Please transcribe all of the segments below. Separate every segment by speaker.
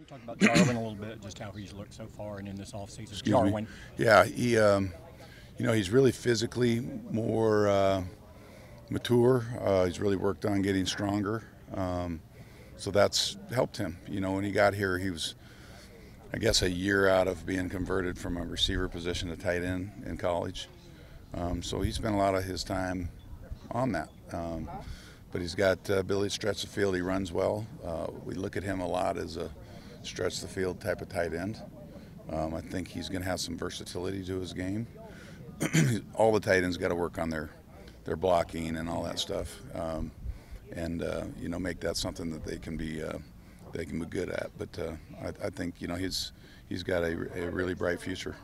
Speaker 1: You talked about Jarwin a little bit, just how he's looked so far and in this offseason.
Speaker 2: Excuse
Speaker 1: Jarwin.
Speaker 2: me. Yeah, he's really physically more mature. He's really worked on getting stronger. So that's helped him. When he got here, he was, I guess, a year out of being converted from a receiver position to tight end in college. So he spent a lot of his time on that. But he's got ability to stretch the field. He runs well. We look at him a lot as a stretch the field type of tight end. I think he's going to have some versatility to his game. All the tight ends got to work on their blocking and all that stuff, and make that something that they can be good at. But I think he's got a really bright future.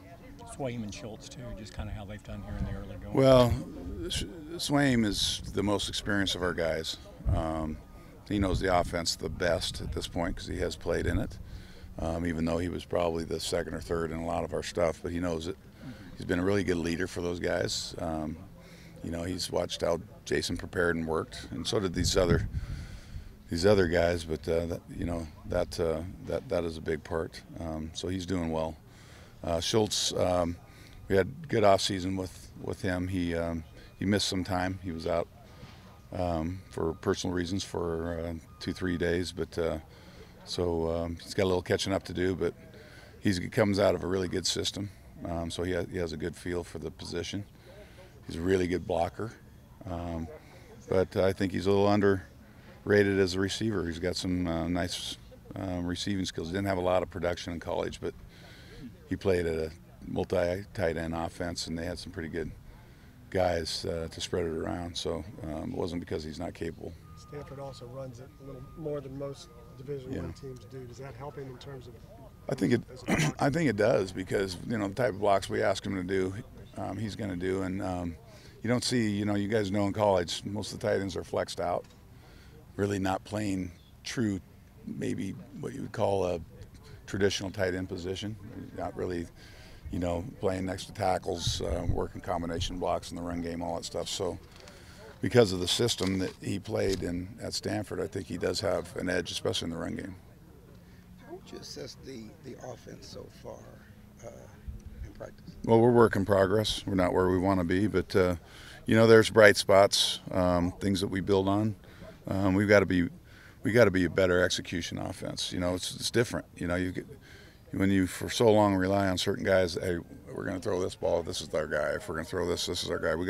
Speaker 1: Swaim and Schultz too, just kind of how they've done here in the early going.
Speaker 2: Well, Swaim is the most experienced of our guys. He knows the offense the best at this point because he has played in it. Even though he was probably the second or third in a lot of our stuff, but he knows it. He's been a really good leader for those guys. He's watched how Jason prepared and worked, and so did these other guys. But that is a big part. So he's doing well. Schultz, we had good off season with him. He missed some time. He was out for personal reasons for 2-3 days, but so he's got a little catching up to do. But he comes out of a really good system, so he has a good feel for the position. He's a really good blocker, but I think he's a little underrated as a receiver. He's got some nice receiving skills. He didn't have a lot of production in college, but he played at a multi-tight end offense, and they had some pretty good guys to spread it around. So it wasn't because he's not capable.
Speaker 3: Stanford also runs it a little more than most Division I teams do. Does that help him in terms of?
Speaker 2: I think it does, because the type of blocks we ask him to do, he's going to do. And you don't see, you guys know in college, most of the tight ends are flexed out, really not playing true, maybe what you would call a traditional tight end position. Not really, playing next to tackles, working combination blocks in the run game, all that stuff. So because of the system that he played in at Stanford, I think he does have an edge, especially in the run game.
Speaker 4: How would you assess the offense so far in practice?
Speaker 2: Well, we're work in progress. We're not where we want to be, but there's bright spots, things that we build on. We got to be a better execution offense. It's different. When you for so long rely on certain guys, hey, we're going to throw this ball, this is our guy. If we're going to throw this is our guy. We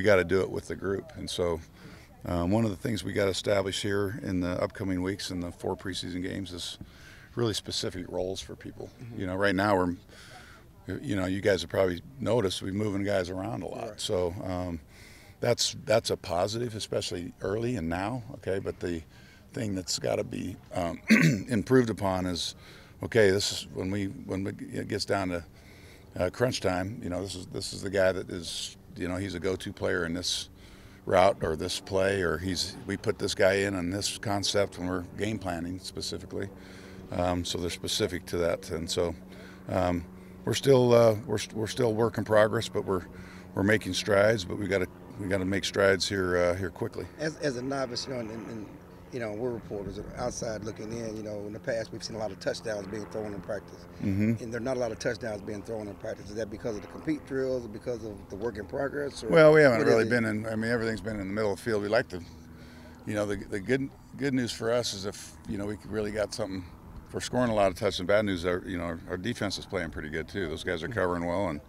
Speaker 2: got to do it with the group. And so one of the things we got to establish here in the upcoming weeks in the 4 preseason games is really specific roles for people. Mm-hmm. Right now you guys have probably noticed we're moving guys around a lot. Right. So that's a positive, especially early and now. Okay, but the thing that's got to be improved upon is, okay, this is when it gets down to crunch time. This is the guy that is, he's a go-to player in this route or this play, or we put this guy in on this concept when we're game planning specifically. So they're specific to that, and so we're still work in progress, but we're making strides. But we got to make strides here quickly.
Speaker 4: As a novice, and we're reporters outside looking in. In the past we've seen a lot of touchdowns being thrown in practice, and there are not a lot of touchdowns being thrown in practice. Is that because of the compete drills, or because of the work in progress? Or
Speaker 2: well, we haven't really been in. I mean, everything's been in the middle of the field. We like to, the good news for us is if we really got something for scoring a lot of touchdowns. Bad news, our defense is playing pretty good too. Those guys are covering well, and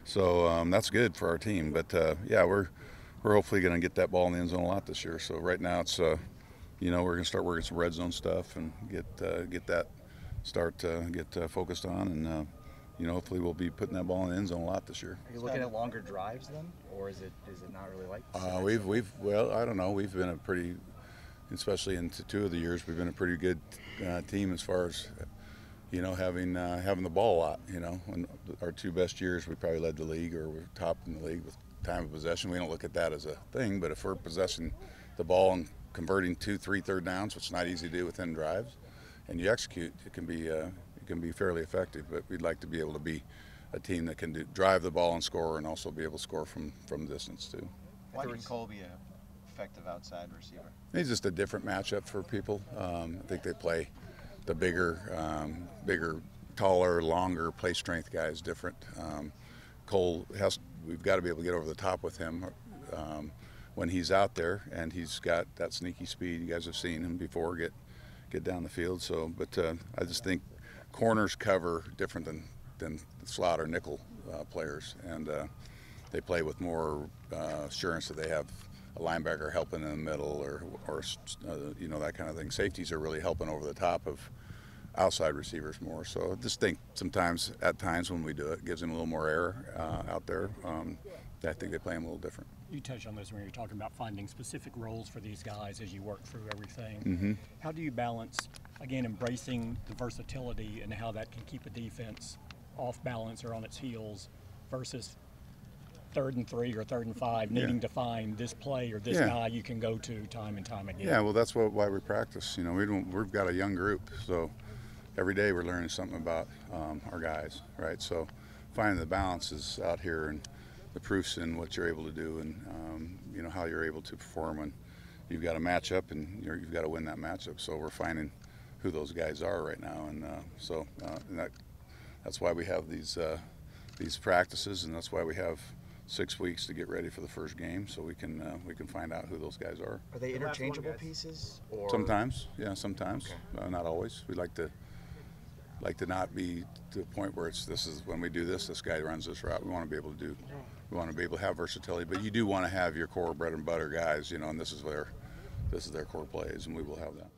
Speaker 2: so that's good for our team. But we're hopefully going to get that ball in the end zone a lot this year. So right now it's. We're going to start working some red zone stuff and get focused on, and hopefully we'll be putting that ball in the end zone a lot this year.
Speaker 5: Are you looking at longer drives then, or is it not really like?
Speaker 2: Well, I don't know. We've been a pretty, especially in 2 of the years, we've been a pretty good team as far as having the ball a lot. In our 2 best years, we probably led the league, or we're top in the league with time of possession. We don't look at that as a thing, but if we're possessing the ball and converting 2-3 third downs, which is not easy to do within drives, and you execute, it can be fairly effective. But we'd like to be able to be a team that can drive the ball and score, and also be able to score from distance too.
Speaker 5: Why can Cole be an effective outside receiver?
Speaker 2: He's just a different matchup for people. I think they play the bigger, taller, longer play strength guy is different. Cole we've got to be able to get over the top with him when he's out there, and he's got that sneaky speed. You guys have seen him before get down the field. So, but I just think corners cover different than slot or nickel players, and they play with more assurance that they have a linebacker helping in the middle, or you know, that kind of thing. Safeties are really helping over the top of outside receivers more. So I just think sometimes, at times when we do it, gives them a little more error out there. I think they play them a little different.
Speaker 1: You touched on this when you were talking about finding specific roles for these guys as you work through everything.
Speaker 2: Mm-hmm.
Speaker 1: How do you balance, again, embracing the versatility and how that can keep a defense off balance or on its heels versus 3rd and 3 or 3rd and 5, needing to find this play or this guy you can go to time and time again?
Speaker 2: Yeah, well, that's why we practice. You know, we've got a young group, so every day we're learning something about our guys, right? So finding the balance is out here, and the proof's in what you're able to do, and you know, how you're able to perform when you've got a matchup and you've got to win that matchup. So we're finding who those guys are right now, and and that's why we have these practices, and that's why we have 6 weeks to get ready for the first game, so we can find out who those guys are.
Speaker 5: Are they interchangeable pieces? Or?
Speaker 2: Sometimes, yeah, sometimes.
Speaker 5: Okay.
Speaker 2: Not always. We like to not be to a point where this is when we do this guy runs this route. We want to be able to have versatility, but you do want to have your core bread and butter guys, you know, and this is their core plays, and we will have that.